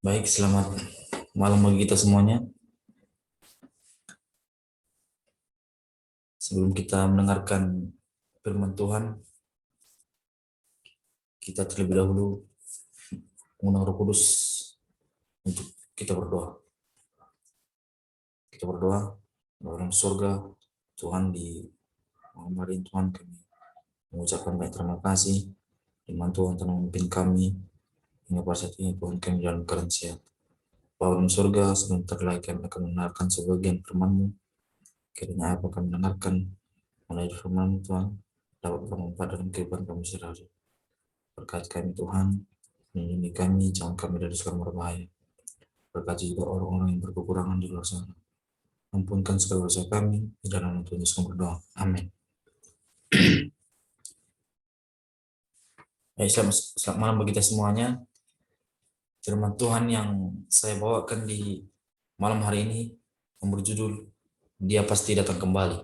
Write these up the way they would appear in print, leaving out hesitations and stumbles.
Baik, selamat malam bagi kita semuanya. Sebelum kita mendengarkan firman Tuhan, kita terlebih dahulu mengundang Roh Kudus untuk kita berdoa. Kita berdoa dalam surga, Tuhan di malam hari ini Tuhan kami mengucapkan banyak terima kasih. Firman Tuhan telah memimpin kami hingga pada saat ini Tuhan kami dalam keadaan sehat. Bapa di surga, sebentar lagi kami akan mendengarkan sebagian firman-Mu. Kiranya apa kami mendengarkan melalui firman-Mu Tuhan dapat bermanfaat dalam kehidupan kami sehari-hari. Berkati kami Tuhan, lindungi kami, jangan kami dari segala berbahaya. Berkati juga orang-orang yang berkekurangan di luar sana. Ampunkan segala dosa kami, di dalam nama Tuhan Yesus kami berdoa. Amin. Selamat malam bagi kita semuanya. Firman Tuhan yang saya bawakan di malam hari ini yang berjudul Dia Pasti Datang Kembali.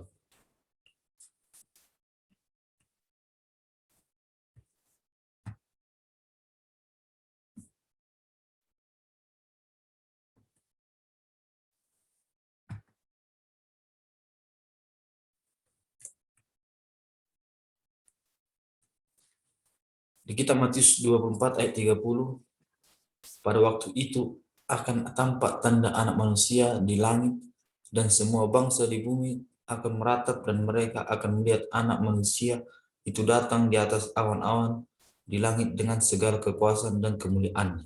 Di kitab Matius 24 ayat 30, pada waktu itu akan tampak tanda Anak Manusia di langit, dan semua bangsa di bumi akan meratap, dan mereka akan melihat Anak Manusia itu datang di atas awan-awan di langit dengan segala kekuasaan dan kemuliaan.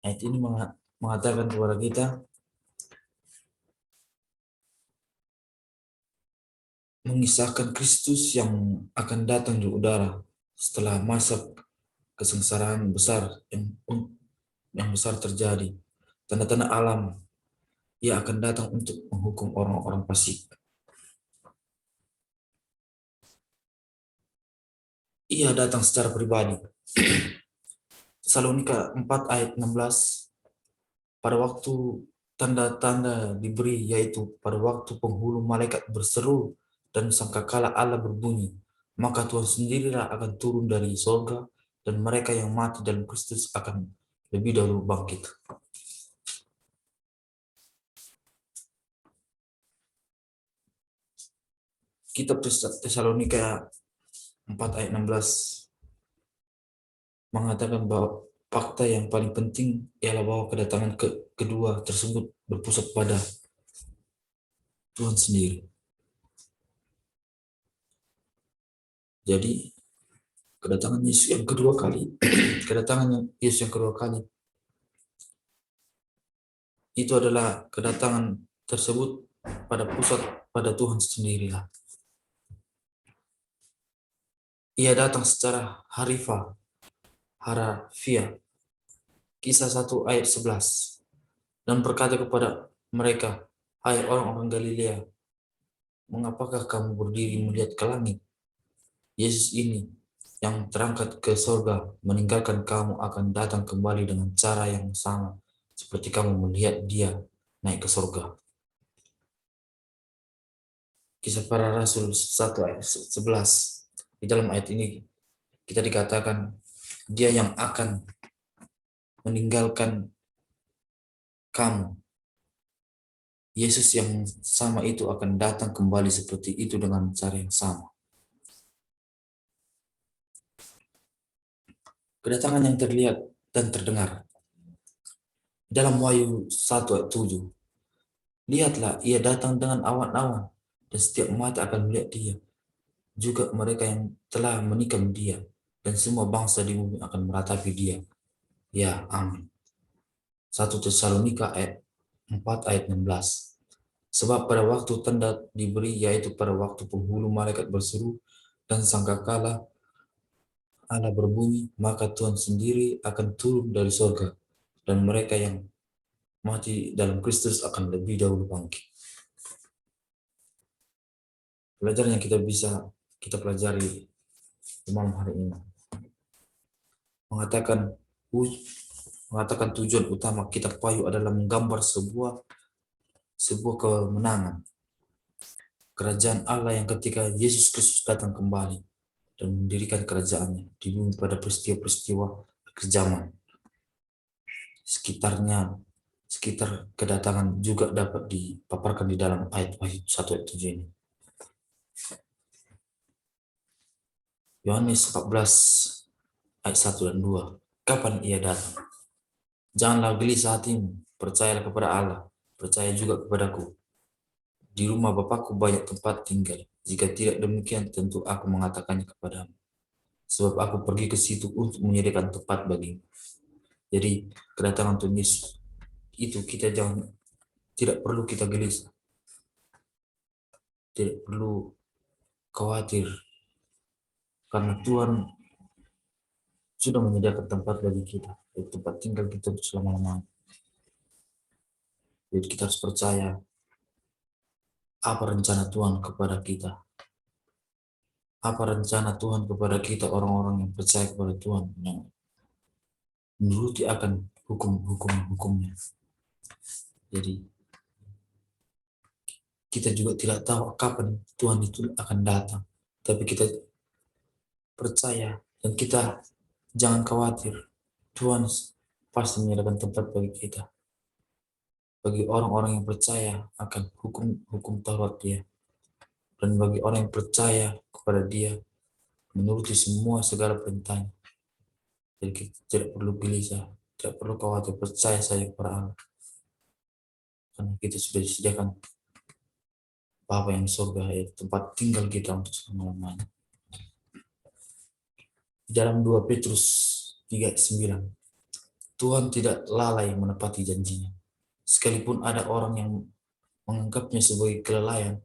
Ayat ini mengatakan kepada kita mengisahkan Kristus yang akan datang di udara setelah masa kesengsaraan besar yang besar terjadi. Tanda-tanda alam, Ia akan datang untuk menghukum orang-orang fasik. Ia datang secara pribadi. Tesalonika 4 ayat 16, pada waktu tanda-tanda diberi, yaitu pada waktu penghulu malaikat berseru dan sangkakala Allah berbunyi, maka Tuhan sendirilah akan turun dari sorga, dan mereka yang mati dalam Kristus akan lebih dahulu bangkit. Kitab Tesalonika 4 ayat 16 mengatakan bahwa fakta yang paling penting ialah bahwa kedatangan kedua tersebut berpusat pada Tuhan sendiri. Jadi kedatangan Yesus yang kedua kali, itu adalah kedatangan tersebut pada pusat pada Tuhan sendirilah. Ia datang secara harafiah. Kisah 1 ayat 11. Dan berkata kepada mereka, hai orang-orang Galilea, mengapakah kamu berdiri melihat ke langit? Yesus ini yang terangkat ke surga meninggalkan kamu akan datang kembali dengan cara yang sama seperti kamu melihat Dia naik ke surga. Kisah Para Rasul 1 ayat 11. Di dalam ayat ini kita dikatakan Dia yang akan meninggalkan kamu. Yesus yang sama itu akan datang kembali seperti itu dengan cara yang sama. Kedatangan yang terlihat dan terdengar. Dalam Wahyu 1 ayat 7. Lihatlah, Ia datang dengan awan-awan, dan setiap mata akan melihat Dia. Juga mereka yang telah menikam Dia, dan semua bangsa di bumi akan meratapi Dia. Ya, amin. 1 Tesalonika 4 ayat 16. Sebab pada waktu tanda diberi, yaitu pada waktu penghulu malaikat berseru dan sangkakala Allah berbunyi, maka Tuhan sendiri akan turun dari surga, dan mereka yang mati dalam Kristus akan lebih dahulu bangkit. Pelajaran yang kita pelajari di malam hari ini mengatakan tujuan utama kitab Wahyu adalah menggambar sebuah kemenangan kerajaan Allah yang ketika Yesus Kristus datang kembali dan mendirikan kerajaannya di bumi pada peristiwa-peristiwa akhir zaman. sekitar kedatangan juga dapat dipaparkan di dalam ayat Wahyu 1 ayat 7 ini. Yohanes 14 ayat 1 dan 2. Kapan ia datang? Janganlah gelisah hatimu, percayalah kepada Allah, percaya juga kepadaku. Di rumah Bapakku banyak tempat tinggal. Jika tidak demikian, tentu aku mengatakannya kepadamu. Sebab aku pergi ke situ untuk menyediakan tempat bagimu. Jadi kedatangan Tuhan Yesus itu tidak perlu kita gelisah, tidak perlu khawatir, karena Tuhan sudah menyediakan tempat bagi kita, tempat tinggal kita untuk selama-lamanya. Jadi kita harus percaya apa rencana Tuhan kepada kita. Apa rencana Tuhan kepada kita, orang-orang yang percaya kepada Tuhan, yang menuruti akan hukum-hukumnya. Jadi kita juga tidak tahu kapan Tuhan itu akan datang, tapi kita percaya dan kita jangan khawatir. Tuhan pasti menyediakan tempat bagi kita, bagi orang-orang yang percaya akan hukum Taurat Dia, dan bagi orang yang percaya kepada Dia menuruti semua segala perintahnya. Jadi kita tidak perlu gelisah, tidak perlu khawatir, percaya saja kepada Allah, karena kita sudah disediakan Bapa yang surga, yaitu tempat tinggal kita untuk selama-lamanya. Di dalam 2 Petrus 3:9, Tuhan tidak lalai menepati janjinya. Sekalipun ada orang yang menganggapnya sebagai kelalaian,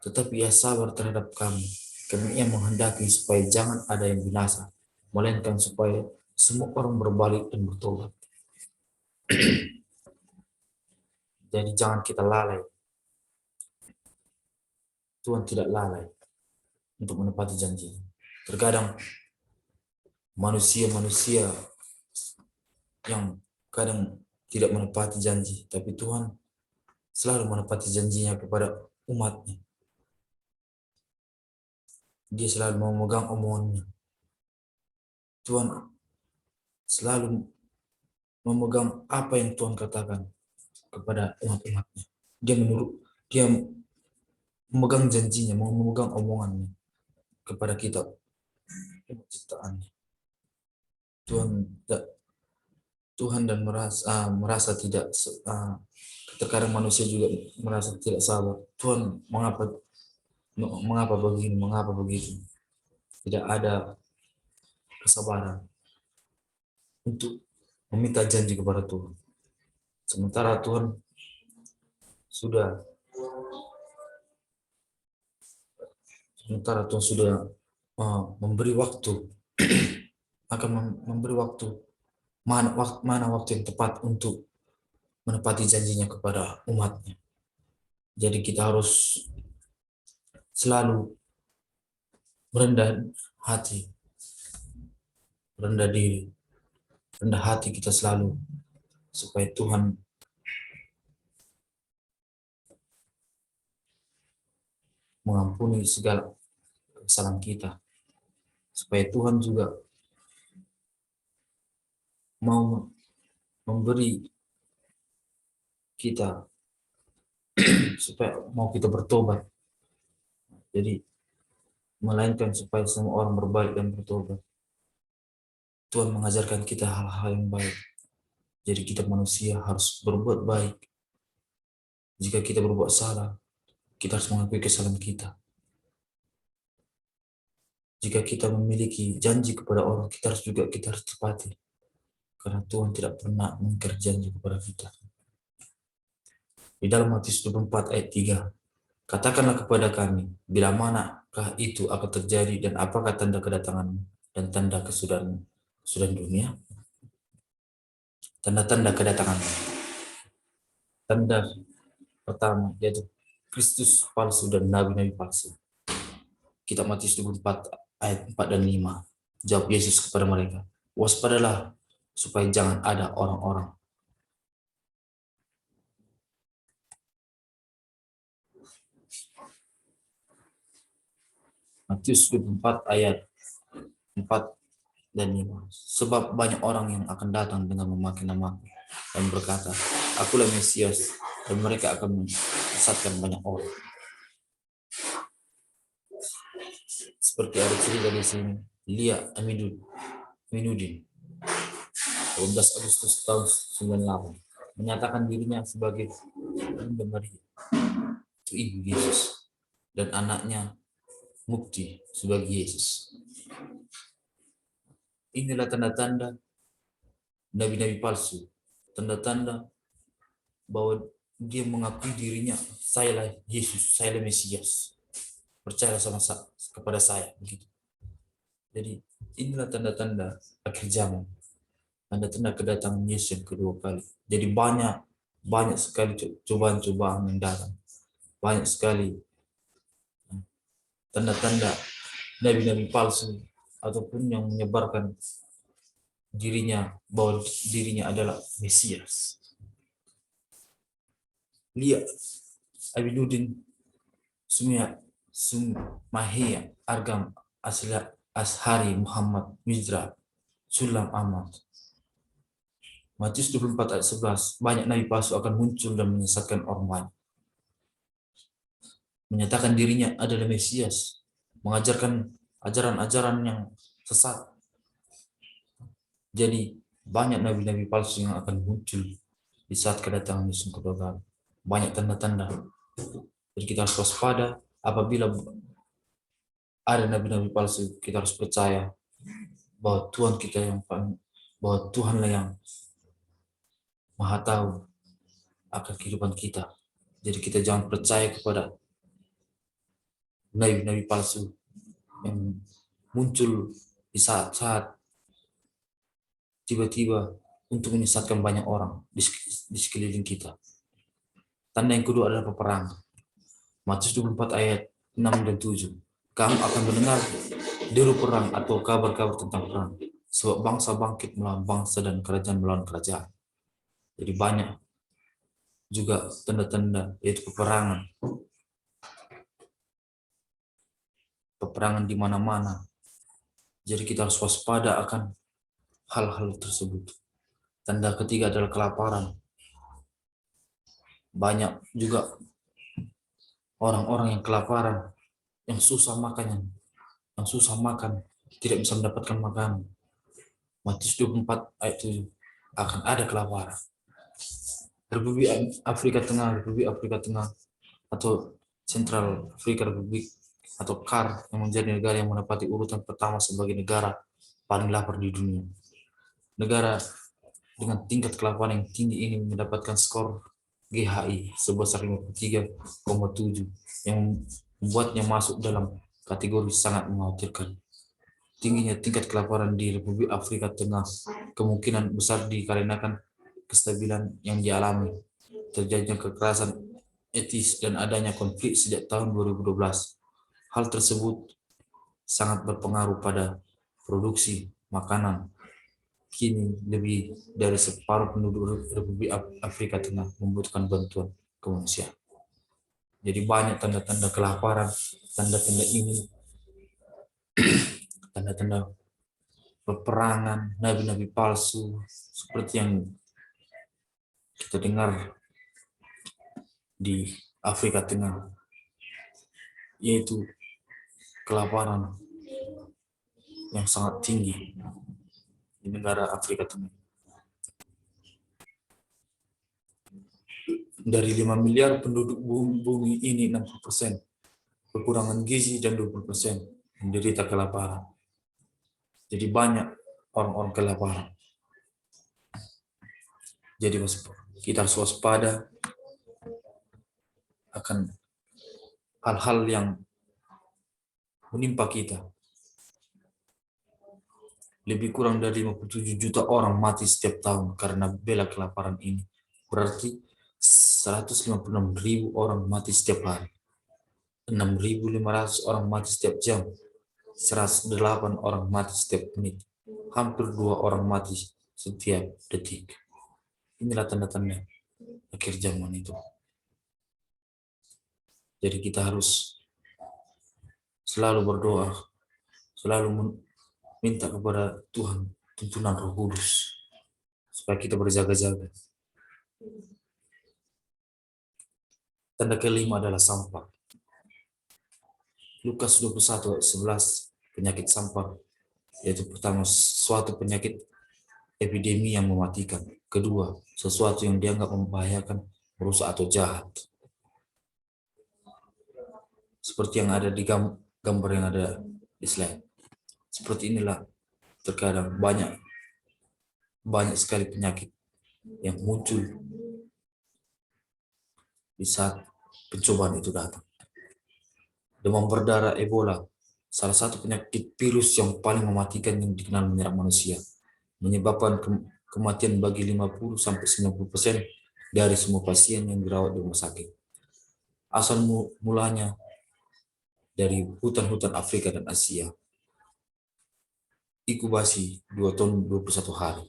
tetapi ia sabar terhadap kami, karena ia menghendaki supaya jangan ada yang binasa, melainkan supaya semua orang berbalik dan bertobat. Jadi jangan kita lalai. Tuhan tidak lalai untuk menepati janji. Terkadang manusia yang kadang tidak menepati janji, tapi Tuhan selalu menepati janjinya kepada umatnya. Dia selalu memegang omongannya. Tuhan selalu memegang apa yang Tuhan katakan kepada umat-umatnya. Dia memegang janjinya, memegang omongannya kepada kita, ciptaannya. Tuhan dan merasa tidak, terkadang manusia juga merasa tidak sabar. Tuhan, mengapa begini, mengapa begitu? Tidak ada kesabaran untuk meminta janji kepada Tuhan. Sementara Tuhan sudah memberi waktu, akan memberi waktu, mana waktu yang tepat untuk menepati janjinya kepada umatnya. Jadi kita harus selalu merendah hati, rendah diri, rendah hati kita selalu, supaya Tuhan mengampuni segala kesalahan kita, supaya Tuhan juga mau memberi kita supaya mau kita bertobat. Jadi melainkan supaya semua orang berbalik dan bertobat. Tuhan mengajarkan kita hal-hal yang baik. Jadi kita manusia harus berbuat baik. Jika kita berbuat salah, kita harus mengakui kesalahan kita. Jika kita memiliki janji kepada orang, kita harus tepati. Karena Tuhan tidak pernah mengingkari janji kepada kita. Di dalam Matius 24 ayat 3, katakanlah kepada kami, bila manakah itu akan terjadi dan apakah tanda kedatanganmu dan tanda kesudahan dunia? Tanda-tanda kedatanganmu. Tanda pertama yaitu Kristus palsu dan nabi-nabi palsu. Kitab Matius 24 ayat 4 dan 5. Jawab Yesus kepada mereka, waspadalah supaya jangan ada orang-orang Matius 24 ayat 4 dan 5. Sebab banyak orang yang akan datang dengan memakai nama dan berkata, "Akulah Mesias," dan mereka akan menyesatkan banyak orang. Seperti ada cerita di sini, Lia Aminuddin, 12 Agustus tahun 98, menyatakan dirinya sebagai Bunda Maria, itu ibu Yesus, dan anaknya Mukti sebagai Yesus. Inilah tanda-tanda nabi-nabi palsu, tanda-tanda bahwa dia mengakui dirinya, "Sayalah Yesus, sayalah Mesias, percaya kepada saya," begitu. Jadi inilah tanda-tanda akhir zaman, tanda-tanda kedatangan Yesus yang kedua kali. Jadi banyak sekali cobaan-cobaan yang datang, banyak sekali tanda-tanda nabi-nabi palsu ataupun yang menyebarkan dirinya bahwa dirinya adalah Mesias. Lihat Aminuddin Sumahia Argam Ashari Muhammad Mizra Sulam Ahmad. Matius 24 ayat 11, banyak nabi palsu akan muncul dan menyesatkan orang banyak. Menyatakan dirinya adalah Mesias, mengajarkan ajaran-ajaran yang sesat. Jadi banyak nabi-nabi palsu yang akan muncul di saat kedatangan Yesus kedua kali. Banyak tanda-tanda. Jadi kita harus waspada apabila ada nabi-nabi palsu. Kita harus percaya bahwa bahwa Tuhanlah yang Maha tahu akan kehidupan kita. Jadi kita jangan percaya kepada nabi-nabi palsu yang muncul di saat-saat tiba-tiba untuk menyesatkan banyak orang di sekeliling kita. Tanda yang kedua adalah peperangan. Matius 24 ayat 6 dan 7. Kamu akan mendengar deru perang atau kabar-kabar tentang perang. Sebab bangsa bangkit melawan bangsa dan kerajaan melawan kerajaan. Jadi banyak juga tanda-tanda yaitu peperangan. Peperangan di mana-mana. Jadi kita harus waspada akan hal-hal tersebut. Tanda ketiga adalah kelaparan. Banyak juga orang-orang yang kelaparan, yang susah makan, tidak bisa mendapatkan makanan. Matius 24 ayat 7, akan ada kelaparan. Republik Afrika Tengah atau Central Afrika Republik atau CAR yang menjadi negara yang menempati urutan pertama sebagai negara paling lapar di dunia. Negara dengan tingkat kelaparan yang tinggi ini mendapatkan skor GHI sebesar 53,7 yang membuatnya masuk dalam kategori sangat mengkhawatirkan. Tingginya tingkat kelaparan di Republik Afrika Tengah kemungkinan besar dikarenakan kestabilan yang dialami, terjadinya kekerasan etis dan adanya konflik sejak tahun 2012. Hal tersebut sangat berpengaruh pada produksi makanan. Kini lebih dari separuh penduduk Republik Afrika Tengah membutuhkan bantuan kemanusiaan. Jadi banyak tanda-tanda kelaparan, tanda-tanda ini, tanda-tanda peperangan, nabi-nabi palsu, seperti yang kita dengar di Afrika Tengah, yaitu kelaparan yang sangat tinggi di negara Afrika Tengah. Dari 5 miliar penduduk bumi ini, 60% kekurangan gizi dan 20% menderita kelaparan. Jadi banyak orang-orang kelaparan. Jadi kita harus waspada akan hal-hal yang menimpa kita. Lebih kurang dari 57 juta orang mati setiap tahun karena bela kelaparan ini. Berarti 156.000 orang mati setiap hari. 6.500 orang mati setiap jam. 108 orang mati setiap menit. Hampir 2 orang mati setiap detik. Inilah tanda-tanda akhir zaman itu. Jadi kita harus selalu berdoa, selalu minta kepada Tuhan tuntunan Roh Kudus supaya kita berjaga-jaga. Tanda kelima adalah sampar. Lukas 21 ayat 11, penyakit sampar, yaitu pertama, suatu penyakit epidemi yang mematikan. Kedua, sesuatu yang dianggap membahayakan, merusak atau jahat. Seperti yang ada di gambar yang ada di slide. Seperti inilah terkadang banyak sekali penyakit yang muncul di saat pencobaan itu datang. Demam berdarah Ebola, salah satu penyakit virus yang paling mematikan yang dikenal menyerang manusia, menyebabkan kematian bagi 50-90% dari semua pasien yang dirawat di rumah sakit. Asal mulanya dari hutan-hutan Afrika dan Asia. Inkubasi 2 tahun 21 hari.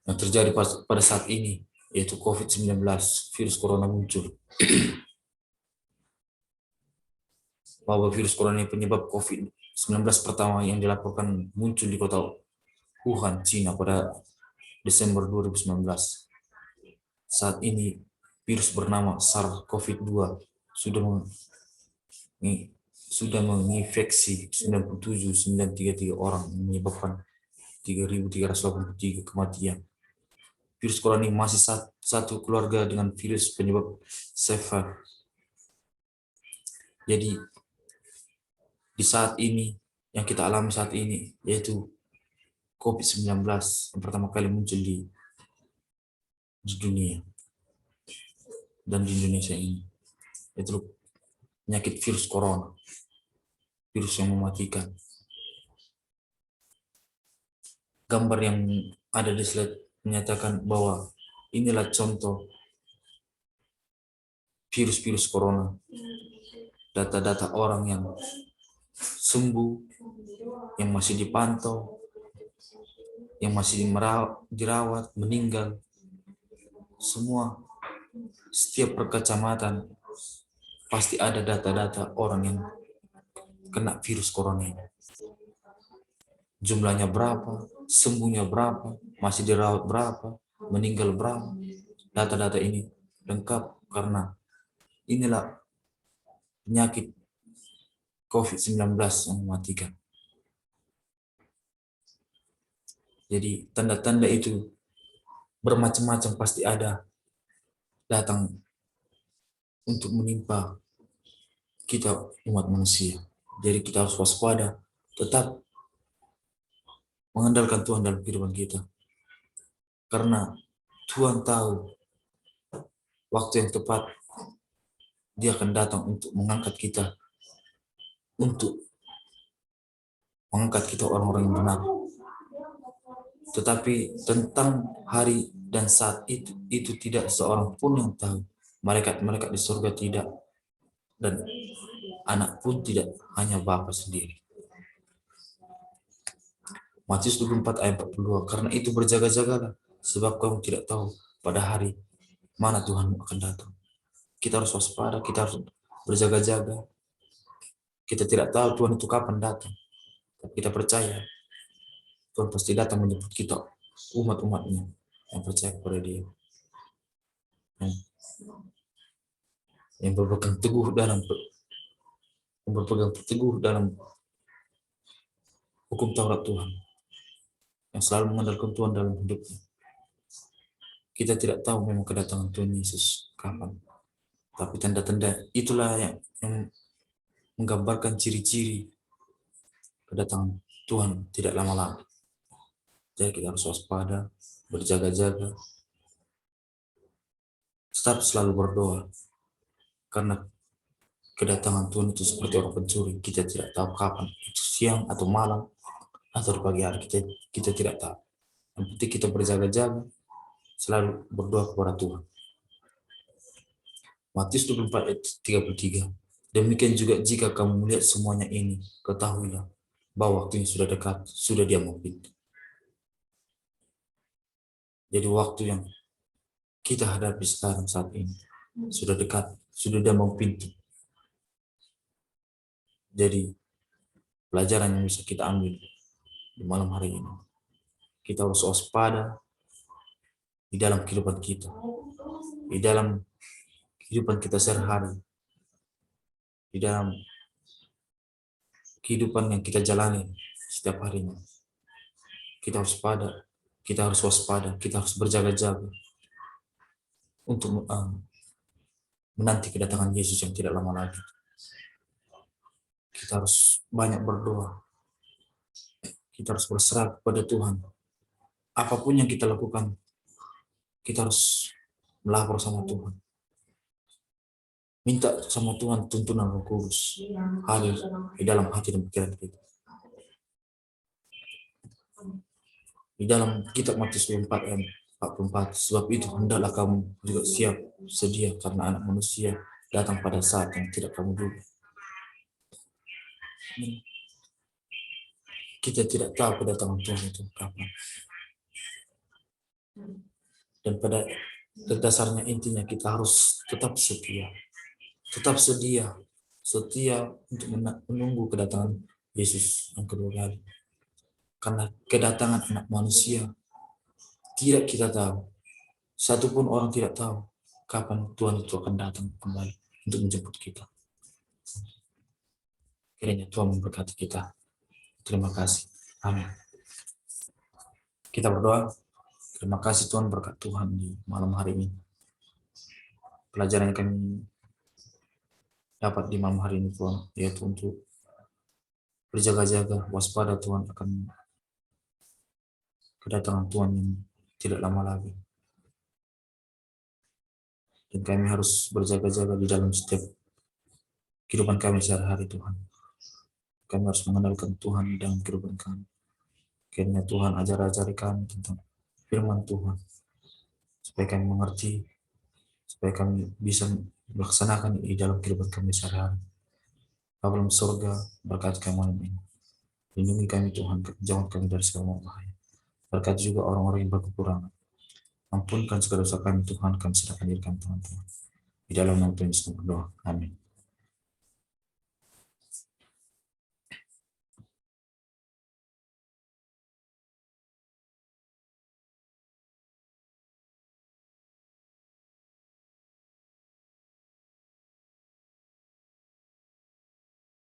Yang terjadi pada saat ini, yaitu COVID-19, virus corona muncul. Bahwa virus corona ini penyebab COVID-19 pertama yang dilaporkan muncul di kota Wuhan, Cina pada Desember 2019. Saat ini virus bernama SARS-CoV-2 sudah menginfeksi 97.933 orang, menyebabkan 3.383 kematian. Virus corona ini masih satu keluarga dengan virus penyebab SARS. Jadi di saat ini, yang kita alami saat ini, yaitu COVID-19 yang pertama kali muncul di dunia dan di Indonesia ini, yaitu penyakit virus corona, virus yang mematikan. Gambar yang ada di slide menyatakan bahwa inilah contoh virus-virus corona, data-data orang yang sembuh, yang masih dipantau, yang masih dirawat, meninggal. Semua, setiap perkecamatan pasti ada data-data orang yang kena virus corona ini. Jumlahnya berapa, sembuhnya berapa, masih dirawat berapa, meninggal berapa. Data-data ini lengkap karena inilah penyakit COVID-19 yang mematikan. Jadi tanda-tanda itu bermacam-macam pasti ada datang untuk menimpa kita umat manusia. Jadi kita harus waspada, tetap mengandalkan Tuhan dalam kehidupan kita. Karena Tuhan tahu waktu yang tepat Dia akan datang untuk mengangkat kita, orang-orang yang benar. Tetapi tentang hari dan saat itu tidak seorang pun yang tahu. Malaikat-malaikat di surga tidak, dan anak pun tidak, hanya Bapa sendiri. Matius 24 ayat 42, karena itu berjaga-jagalah, sebab kamu tidak tahu pada hari mana Tuhan akan datang. Kita harus waspada, kita harus berjaga-jaga. Kita tidak tahu Tuhan itu kapan datang, tapi kita percaya Tuhan pasti datang menjemput kita, umat-umatnya yang percaya kepada Dia, yang berpegang teguh dalam hukum Taurat Tuhan, yang selalu mengandalkan Tuhan dalam hidupnya. Kita tidak tahu memang kedatangan Tuhan Yesus kapan, tapi tanda-tanda itulah yang menggambarkan ciri-ciri kedatangan Tuhan tidak lama lagi. Jadi kita harus waspada, berjaga-jaga, tetap selalu berdoa, karena kedatangan Tuhan itu seperti orang pencuri. Kita tidak tahu kapan, itu siang atau malam atau di pagi hari, kita tidak tahu. Yang penting kita berjaga-jaga, selalu berdoa kepada Tuhan. Matius 24 ayat 33. Demikian juga jika kamu melihat semuanya ini, ketahuilah bahwa waktunya sudah dekat, sudah Dia mau pintu. Jadi waktu yang kita hadapi sekarang saat ini sudah dekat, sudah Dia mau pintu. Jadi pelajaran yang bisa kita ambil di malam hari ini, Kita harus waspada di dalam kehidupan kita, di dalam kehidupan kita sehari-hari, di dalam kehidupan yang kita jalani setiap harinya. Kita harus waspada, kita harus berjaga-jaga untuk menanti kedatangan Yesus yang tidak lama lagi. Kita harus banyak berdoa. Kita harus berserah kepada Tuhan. Apapun yang kita lakukan, kita harus melapor sama Tuhan. Minta sama Tuhan tuntunan Roh Kudus hadir di dalam hati dan pikiran kita. Di dalam kitab Matius 24 ayat 44, sebab itu hendaklah kamu juga siap sedia karena Anak Manusia datang pada saat yang tidak kamu duga. Kita tidak tahu kedatangan Tuhan itu kapan. Dan pada dasarnya intinya kita harus tetap setia. Tetap setia untuk menunggu kedatangan Yesus yang kedua kali. Karena kedatangan Anak Manusia tidak kita tahu. Satupun orang tidak tahu kapan Tuhan itu akan datang kembali untuk menjemput kita. Kiranya Tuhan memberkati kita. Terima kasih. Amin. Kita berdoa. Terima kasih Tuhan, berkat Tuhan di malam hari ini. Pelajaran yang kami dapat di malam hari ini Tuhan, yaitu untuk berjaga-jaga, waspada Tuhan akan kedatangan Tuhan yang tidak lama lagi. Dan kami harus berjaga-jaga di dalam setiap kehidupan kami sehari-hari Tuhan. Kami harus mengenalkan Tuhan dalam kehidupan kami. Kiranya Tuhan ajari kami tentang firman Tuhan, supaya kami mengerti, supaya kami bisa melaksanakan di dalam kehidupan kami sehari-hari. Bapa dalam surga, berkati kami malam ini. Lindungi kami Tuhan, jauhkan kami dari segala bahaya. Berkati juga orang-orang yang berkekurangan. Ampunkan segala dosa kami Tuhan, kami serahkan diri kami Tuhan. Di dalam nama Tuhan Yesus berdoa. Amin.